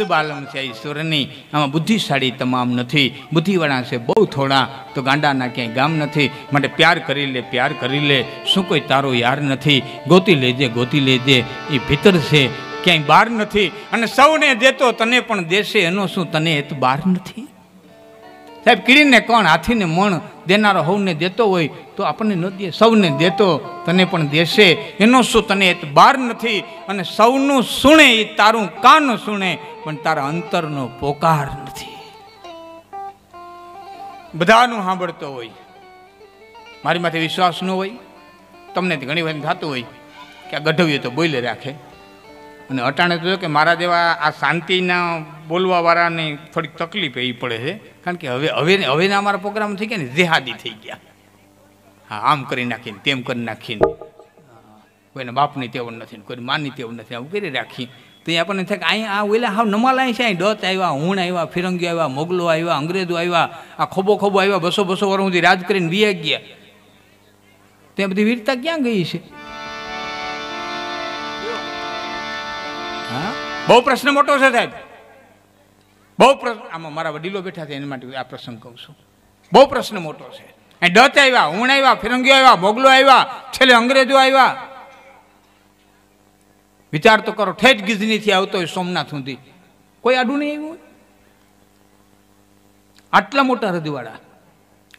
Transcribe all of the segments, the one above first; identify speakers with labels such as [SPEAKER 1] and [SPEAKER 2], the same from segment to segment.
[SPEAKER 1] બાલમ છે ઈશ્વરની આમાં બુદ્ધિશાળી તમામ નથી, બુદ્ધિવાળા છે બહુ થોડા, તો ગાંડાના ક્યાંય ગામ નથી. માટે પ્યાર કરી લે, પ્યાર કરી લે, શું કોઈ તારો યાર નથી. ગોતી લેજે, ગોતી લેજે, એ ભીતર છે ક્યાંય બહાર નથી. અને સૌને દેતો તને પણ દેશે, એનો શું તને એ બાર નથી. સાહેબ કીડીને કોણ હાથીને મણ દેનારો હવને દેતો હોય તો આપણને ન દે, સૌને દેતો તને પણ દેશે, એનો શું તને એ બાર નથી. અને સૌનું સુણે એ તારું કાન સુણે, પણ તારા અંતરનો પોકાર નથી. બધાનું સાંભળતો હોય, મારી માથે વિશ્વાસ ન હોય. તમને ઘણી વાર થતું હોય કે આ ગઢવીએ તો બોલે રાખે, અને અટાણે તો કે મારા જેવા આ શાંતિના બોલવાવાળાને થોડીક તકલીફ એ પડે છે. કારણ કે હવેના અમારા પ્રોગ્રામ થઈ ગયા ને જેહાદી થઈ ગયા. હા, આમ કરી નાખીને, તેમ કરી નાખીને, કોઈને બાપની ટેવ નથી, કોઈ માની ટેવ નથી, આવું કરી રાખી. તો એ આપણને થાય કે અહીંયા આ ઓલા હાવ નમાલાય છે. અહીં ડચ આવ્યા, હુણ આવ્યા, ફિરંગીઓ આવ્યા, મોગલો આવ્યા, અંગ્રેજો આવ્યા, આ ખોબો આવ્યા, 200 વર્ષ સુધી રાજ કરીને વિયા ગયા. ત્યાં બધી વીરતા ક્યાં ગઈ છે? હા, બહુ પ્રશ્ન મોટો છે સાહેબ, બહુ પ્રશ્ન. આમાં મારા વડીલો બેઠા છે એના માટે આ પ્રસંગ કહું છું. બહુ પ્રશ્ન મોટો છે. અહીં ડચ આવ્યા, હુણ આવ્યા, ફિરંગીઓ આવ્યા, મોગલો આવ્યા, છેલ્લે અંગ્રેજો આવ્યા. વિચાર તો કરો, ઠેઠ ગિઝનીથી આવતો હોય સોમનાથ સુધી, કોઈ આડું નહીં આવ્યું હોય. આટલા મોટા હૃદયવાળા,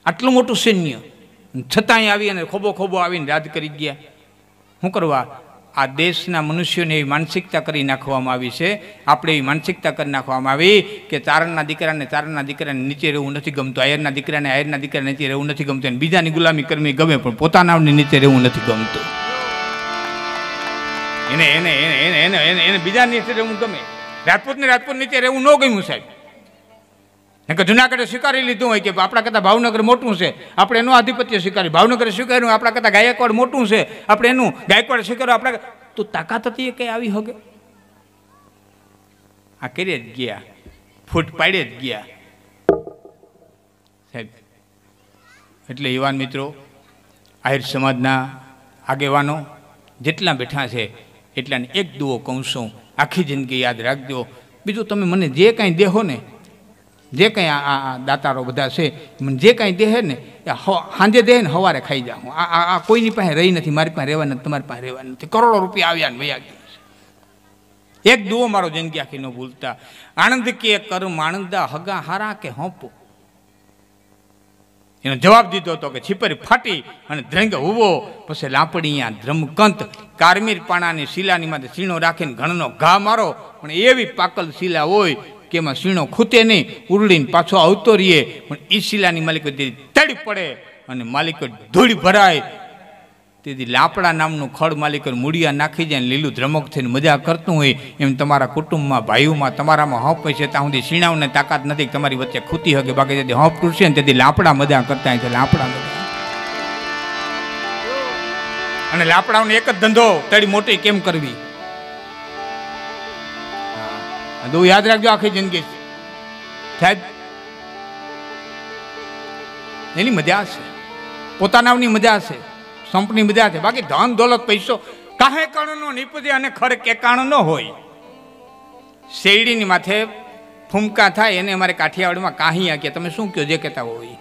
[SPEAKER 1] આટલું મોટું સૈન્ય, છતાંય આવી અને ખોબો આવીને રાજ કરી ગયા. શું કરવા? આ દેશના મનુષ્યોને એવી માનસિકતા કરી નાખવામાં આવી છે. આપણે એવી માનસિકતા કરી નાખવામાં આવી કે ચારણના દીકરાને નીચે રહેવું નથી ગમતું, આયરના દીકરાને નીચે રહેવું નથી ગમતું, અને બીજાની ગુલામી કરવી ગમે પણ પોતાનાની નીચે રહેવું નથી ગમતું. એને બીજા નીચે રહેવું ગમે. રાજપૂતને નીચે રહેવું ન ગમ્યું સાહેબ. કે જુનાગઢે સ્વીકારી લીધું હોય કે આપણા કરતાં ભાવનગર મોટું છે, આપણે એનું આધિપત્ય સ્વીકાર્યું. ભાવનગર સ્વીકાર્યું આપણા કરતાં ગાયકવાડ મોટું છે, આપણે એનું ગાયકવાડ સ્વીકાર્યું. આપણા તો તાકાત હતી કઈ આવી હગે? આ કરી જ ગયા, ફૂટ પાડે જ ગયા સાહેબ. એટલે યુવાન મિત્રો, આહિર સમાજના આગેવાનો જેટલા બેઠા છે એટલાને એક દુઓ કહું છું, આખી જિંદગી યાદ રાખજો. બીજું તમે મને જે કાંઈ દેહો ને, જે કંઈ આ દાતારો બધા છે, મને જે કાંઈ દેહે ને સાંજે દે ને સવારે ખાઈ જાઉં. આ કોઈની પાસે રહી નથી, મારી પાસે રહેવા નથી, તમારી પાસે રહેવા નથી. કરોડો રૂપિયા આવ્યા ને વયા ગયા છે. એક દુઓ મારો જિંદગી આખી ન ભૂલતા. આનંદ કે કર માણંદા હગા હારા કે હોંપો. એનો જવાબ દીધો હતો કે છીપરી ફાટી અને ધ્રંગ ઉવો, પછી લાપડીયા ધ્રમકંત, કારમીર પાણાની શિલાની માથે સીણો રાખીને ઘણનો ઘા મારો, પણ એવી પાકલ શિલા હોય કે એમાં સીણો ખૂતે નહીં, ઉરડીને પાછો આવતો રહીએ, પણ એ શિલાની માલિકો તડી પડે અને માલિકો ધૂળ ભરાય. તેથી લાપડા નામનું ખડ માલિકો મૂળિયા નાખી જાય, લીલું ધ્રમક થઈને મજા કરતું હોય. એમ તમારા કુટુંબમાં, ભાઈઓમાં, તમારામાં હપ હોય છે ત્યાં સુધી શીણાવને તાકાત નથી તમારી વચ્ચે ખૂતી હકે. બાકી તેથી હપ તૂટશે ને તેથી લાપડા મજા કરતા હોય છે, લાપડા મજા. અને લાપડાઓને એક જ ધંધો, તડી મોટી કેમ કરવી. તો યાદ રાખજો આખી જિંદગી સાહેબ. એની મજા છે, પોતાનાની મજા છે, સંપની મજા છે. બાકી ધન દોલત પૈસો કાહે કણનો નીપજે અને ખર કેકાણ ન હોય. શેરડીની માથે ફૂમકા થાય એને અમારે કાઠિયાવાડમાં કાહિયા કે. તમે શું કહો જે કહેતા હોય?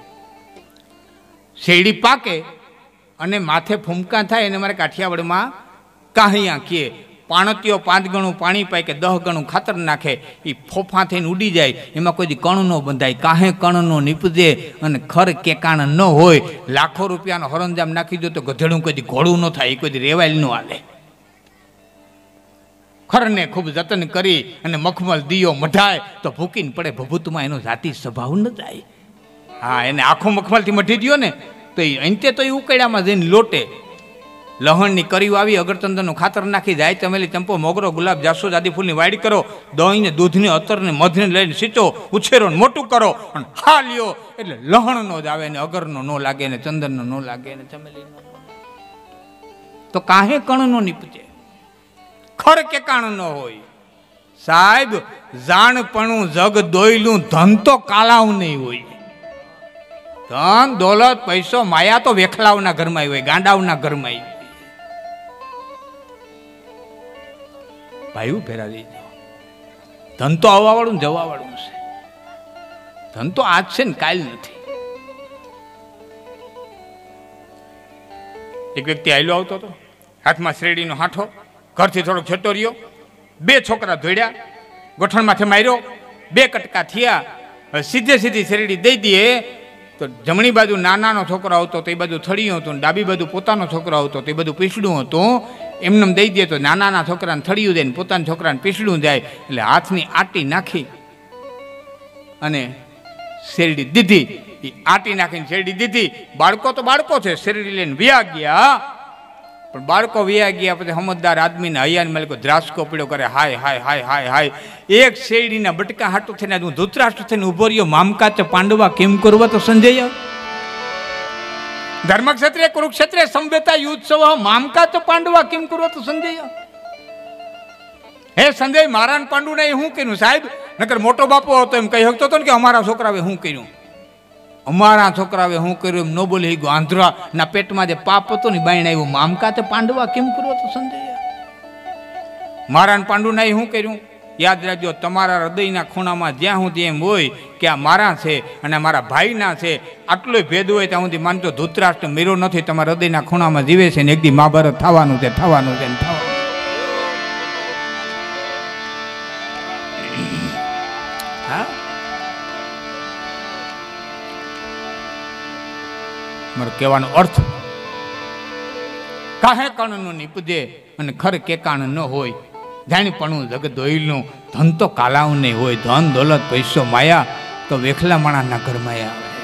[SPEAKER 1] શેરડી પાકે અને માથે ફૂમકા થાય એને અમારે કાઠિયાવાડમાં કાહિયા કે. પાણતીઓ 5 ગણું પાણી પાય કે 10 ગણું ખાતર નાખે, એ ફોફા થઈને ઉડી જાય, એમાં કોઈ કણ ન બંધાય. કાહે કણ નો નીપજે અને ખર કેકાણ ન હોય. લાખો રૂપિયાનો હરંજામ નાખી દો તો ગધેડું કોઈ ઘોડું ન થાય, એ કોઈ રેવાયેલ ન હાલે. ખરને ખૂબ જતન કરી અને મખમલ દિયો મઢાય તો ભૂકીને પડે ભભૂતમાં એનો જાતિ સ્વભાવ ન જાય. હા, એને આખો મખમલથી મઢી દો ને તો એ અંતે તો એ ઉકેડામાં જઈને લોટે. લહણની કરીઓ આવી, અગરચંદનનું ખાતર નાખી, જાય ચમેલી, ચંપો, મોગરો, ગુલાબ, જાસૂદ આદિ ફૂલની વાડી કરો. દહીંને, દૂધને, અત્તરને, મધને લઈને સીંચો, ઉછેરો, મોટું કરો અને હા લ્યો એટલે લહણનો જ આવે ને અગરનો ન લાગે ને ચંદનનો ન લાગે ને ચમેલીનો. તો કાહે કણનો નીપજે, ખર કેકાણ ન હોય. સાહેબ જાણપણું જગ દોયલું, ધન તો કાલાવ નહીં હોય. ધન દોલત પૈસો માયા તો વેખલાવના ઘરમાં હોય, ગાંડાવના ઘરમાં. ભાઈઓ ફેરા દેજો. ધન તો આવવાવાળું ને જવાવાળું છે. ધન તો આજ છે ને કાલ નથી. એક વ્યક્તિ આયલો આવતો હતો, હાથમાં શેરડીનો હાંઠો, ઘરથી થોડોક છેટો રહ્યો, 2 છોકરા ધોડ્યા, ગોઠણ માથે માર્યો, 2 કટકા થયા. સીધી શેરડી દઈ દઈએ તો જમણી બાજુ નાનાનો છોકરો આવતો તો એ બાજુ થળિયું હતું, ડાબી બાજુ પોતાનો છોકરો આવતો તો એ બધું પીસડું હતું. એમને દઈ દે તો નાનાના છોકરાને થળિયું જાય ને પોતાના છોકરાને પીસડું જાય. એટલે હાથની આટી નાખી અને શેરડી દીધી. એ આટી નાખીને શેરડી દીધી. બાળકો તો બાળકો છે, શેરડી લઈને વ્યા ગયા. પણ બાળકો વ્યા ગયા પછી સમજદાર આદમીને હૈયાને માલિકો દ્રાસકો પડ્યો કરે, હાય હાય હાય હાય હાય, એક શેરડીના બટકા હાટું થઈને હું ધૃતરાષ્ટ્ર થઈને ઉભો રહ્યો, મામકા તે પાંડવા કેમ કરવા તો સંજય ધર્મક્ષેત્રે કુરુક્ષેત્રે સંવેતા યુત્સવ મામકા તો પાંડવા કેમ કરવા તો સંજય. હે સંજય, મારા પાંડુ ને શું કર્યું સાહેબ? નકર મોટો બાપો હતો એમ કહી શકતો હતો ને કે અમારા છોકરાએ શું કર્યું, અમારા છોકરાએ શું કર્યું એમ ન બોલી ગયો. આંધ્રા ના પેટમાં જે પાપ હતો ને બાઈને આવ્યું, મામકા તે પાંડવા કેમ કરવા તો સંજય. મારા પાંડુ ને શું કર્યું? યાદ રાખજો, તમારા હૃદયના ખૂણામાં જ્યાં સુધી એમ હોય કે આ મારા છે અને મારા ભાઈના છે, આટલો ભેદ હોય ત્યાં સુધી માનતો ધૃતરાષ્ટ્ર મીરો નથી, તમારા હૃદયના ખૂણામાં જીવે છે ને એક દી મહાભારત થવાનું છે, થવાનું છે ને થવાનું. હા, મારો કહેવાનો અર્થ, કાહે કણનું નીપજે અને ખર કેકાણ ન હોય, જાણીપણું જગત દોઈલનું. ધન તો કાલાવું નહીં હોય, ધન દોલત પૈસો માયા તો વેખલા માણાના ઘર માયા આવે.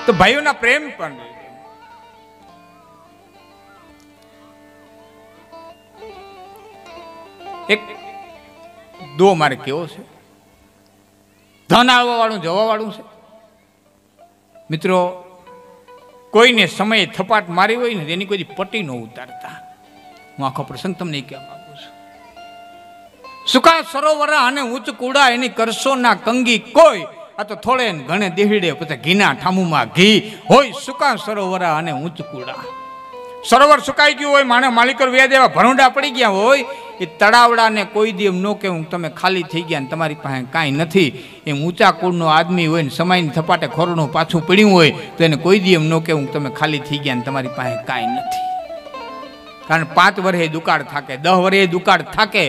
[SPEAKER 1] તો ભાઈઓના પ્રેમ પણ એક દો મારે કેવો છે, ધન આવવા વાળું જવા વાળું છે. મિત્રો, કોઈને સમયે થપાટ મારી હોય ને તેની કોઈ પટ્ટી ન ઉતારતા. હું આખો પ્રસંગ તમને કહેવા માંગુ છું. સુકા સરોવરા અને ઉચ્ચ કુડા એની કરશો ના કંગી કોઈ. આ તો થોડે ઘણે દેહડે પછી ઘીના ઠામુમાં ઘી હોય. સુકા સરોવરા અને ઉચ્ચ કુડા. સરોવર સુકાઈ ગયું હોય, માણે માલિકો વ્યાજ એવા ભરૂંડા પડી ગયા હોય, એ તળાવડાને કોઈ દી એમ ન કહેવું તમે ખાલી થઈ ગયા ને તમારી પાસે કાંઈ નથી. એમ ઊંચા કુળનો આદમી હોય ને સમયની થપાટે ખોરનું પાછું પડ્યું હોય તો એને કોઈ દી એમ ન કહેવું તમે ખાલી થઈ ગયા ને તમારી પાસે કાંઈ નથી. કારણ 5 વર્ષે દુકાળ થાકે, 10 વર્ષે દુકાળ થાકે,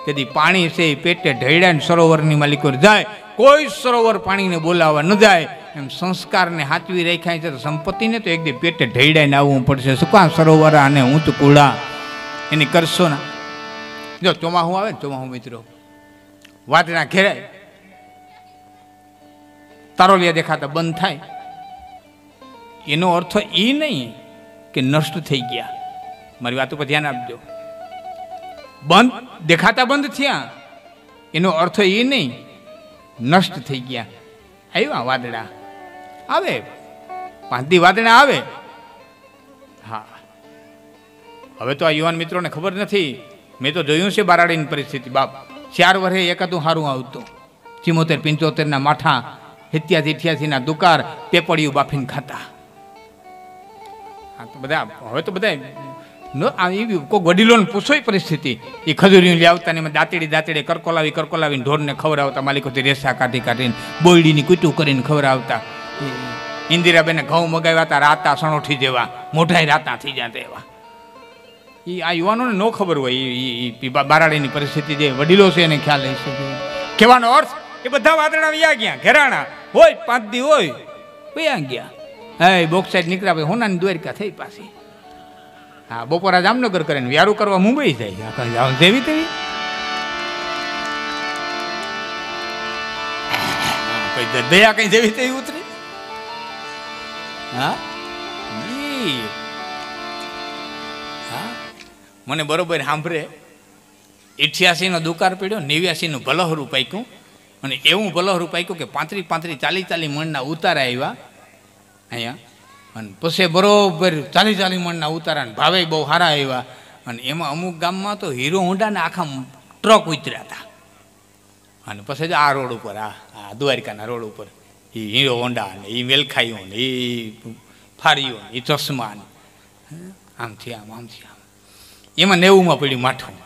[SPEAKER 1] તેથી પાણી છે એ પેટે ઢળ્યા સરોવરની માલિકો જાય. કોઈ સરોવર પાણીને બોલાવવા ન જાય. એમ સંસ્કારને હાચવી રાખ્યા છે તો સંપત્તિને તો એક દી પેટે ઢળાઈને આવવું પડશે. સુકા સરોવર અને ઊંચ કુડા એની કરશો ના. જો ચોમાહું આવે ને, ચોમાહું મિત્રો વાદળા ઘેરાય, તારોલિયા દેખાતા બંધ થાય, એનો અર્થ એ નહીં કે નષ્ટ થઈ ગયા. મારી વાત ઉપર ધ્યાન આપજો. બંધ દેખાતા બંધ થયા એનો અર્થ એ નહીં નષ્ટ થઈ ગયા. આવ્યા વાદળા આવે, 5 દી વાદળા આવે. હા, હવે તો આ યુવાન મિત્રોને ખબર નથી. મેં તો જોયું છે બારાડીની પરિસ્થિતિ. બાપ 4 વર્ષે એકાદું સારું આવતું. 74-75 ના માઠા, 87-88 ના દુકાર, પેપડિયું બાફીને ખાતા. હા, તો બધા હવે તો બધા કોઈ વડીલોને પૂછોય પરિસ્થિતિ. એ ખજૂરી લઈ આવતા ને દાંતડી કરકોલાવીને ઢોરને ખવડાવતા, માલિકોથી રેસા કાઢીને બોયડીની કૂટું કરીને ખવડાવતા. ઇન્દિરાબેને ઘઉં મગાવ્યા હતા, રાતા સણોઠી જેવા, મોઢાઈ રાતા થઈ જતા એવા. એ આ યુવાનોને ન ખબર હોય. એ બારાડીની પરિસ્થિતિ જે વડીલો છે એને ખ્યાલ લઈ શકે. કહેવાનો અર્થ એ બધા વાદળા વ્યા ગયા, ઘેરાણા હોય, 5 દી હોય, વ્યા ગયા. હે બોક્સાઇડ નીકળ્યા પછી હોનાની દ્વારકા થઈ પાછી. હા, બપોરા જામનગર કરે ને વ્યારું કરવા મુંબઈ જાય. જેવી તેવી દયા કઈ જેવી તેવી ઉતરી. હા, મને બરોબર સાંભળે. 88 નો દુકાર પડ્યો, 89 નું ભલહરું પાક્યું, અને એવું ભલહરું પાક્યું કે 35-40 મણના ઉતારા આવ્યા અહીંયા. અને પછી બરોબર 40 મણના ઉતારા, ભાવે બહુ સારા આવ્યા. અને એમાં અમુક ગામમાં તો હીરો હોન્ડાને આખા ટ્રક ઉતર્યા હતા. અને પછી આ રોડ ઉપર, આ દ્વારકાના રોડ ઉપર એ હીરો હોન્ડા ને એ વેલખાઈઓ ને એ ફારીઓ ને એ ચશ્મા ને આમથી આમ એમાં 90માં પડ્યું માઠું.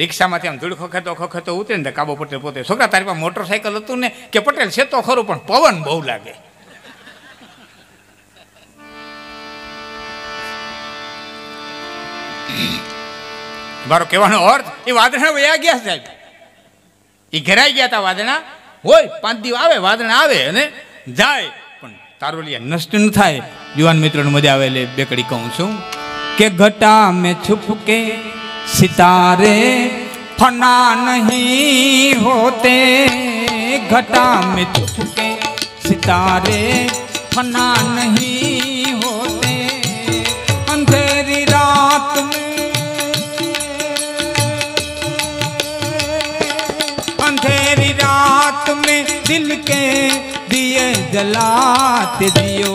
[SPEAKER 1] રિક્ષામાંથી આમ ધૂળ ખખતો ઉતરે ને કાબો પટેલ પોતે, છોકરા તારી પાસે મોટરસાયકલ હતું ને? કે પટેલ છે તો ખરું પણ પવન બહુ લાગે. મારો કહેવાનો અર્થ એ વાદળા વયા ગયા સાહેબ, એ ઘેરાઈ ગયા હતા વાદળા. હોય 5 દિવસ આવે વાદળા આવે અને જાય, પણ તારોલિયા નષ્ટ ન થાય. યુવાન મિત્રોને મજા આવે એટલે બે કડી કહું છું કે ઘટા મેં છુપ કે सितारे फना नहीं होते, घटा में छुपके सितारे फना नहीं होते, अंधेरी रात में दिल के दिए जलाते जियो,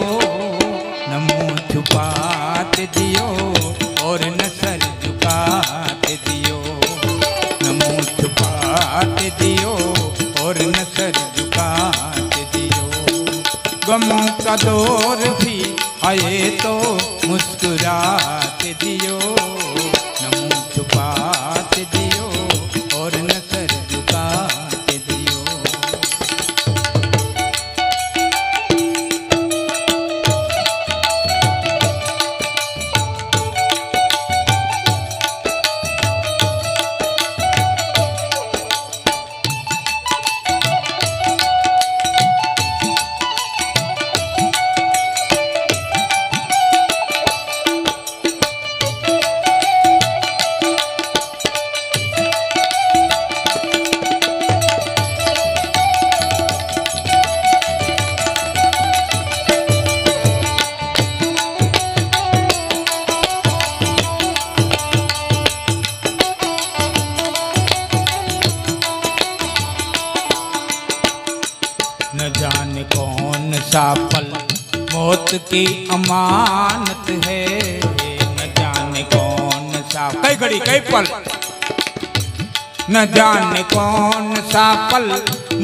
[SPEAKER 1] नमो छुपाते जियो और न सर झुकाते दियो, नमो छुपाते दियो और न सर झुकाते दियो, गमों का दौर भी आए तो मुस्कुराते दियो, नमो छुपाते दियो और न सर झुकाते दियो. न जाने कौन सा पल मौत की अमानत है, न जाने कौन सा कई घड़ी कई पल, न जाने कौन सा पल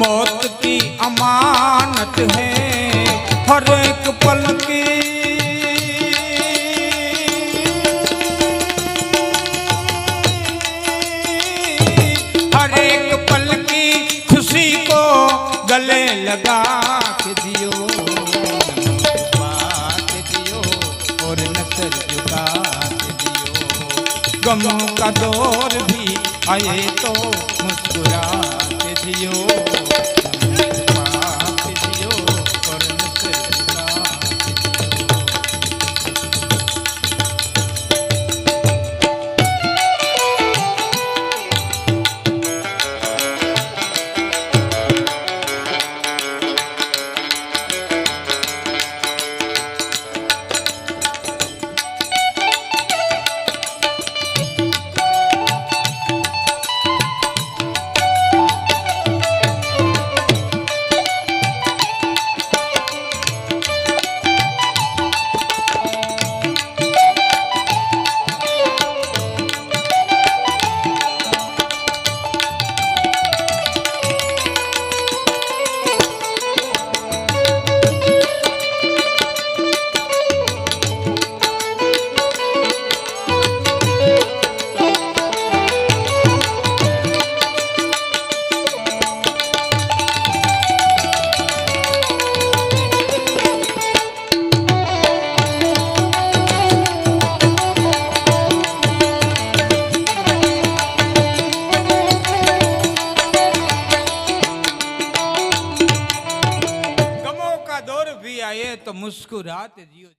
[SPEAKER 1] मौत की अमानत है, हर एक पल की हर एक पल की खुशी को गले लगा के दियो, छुपाते दियो और नजर झुकाते दियो, गमों का दौर भी आए तो मुस्कुराते दियो, छुपाते दियो और नजर झुकाते दियो. तो मुस्कुराते जियो.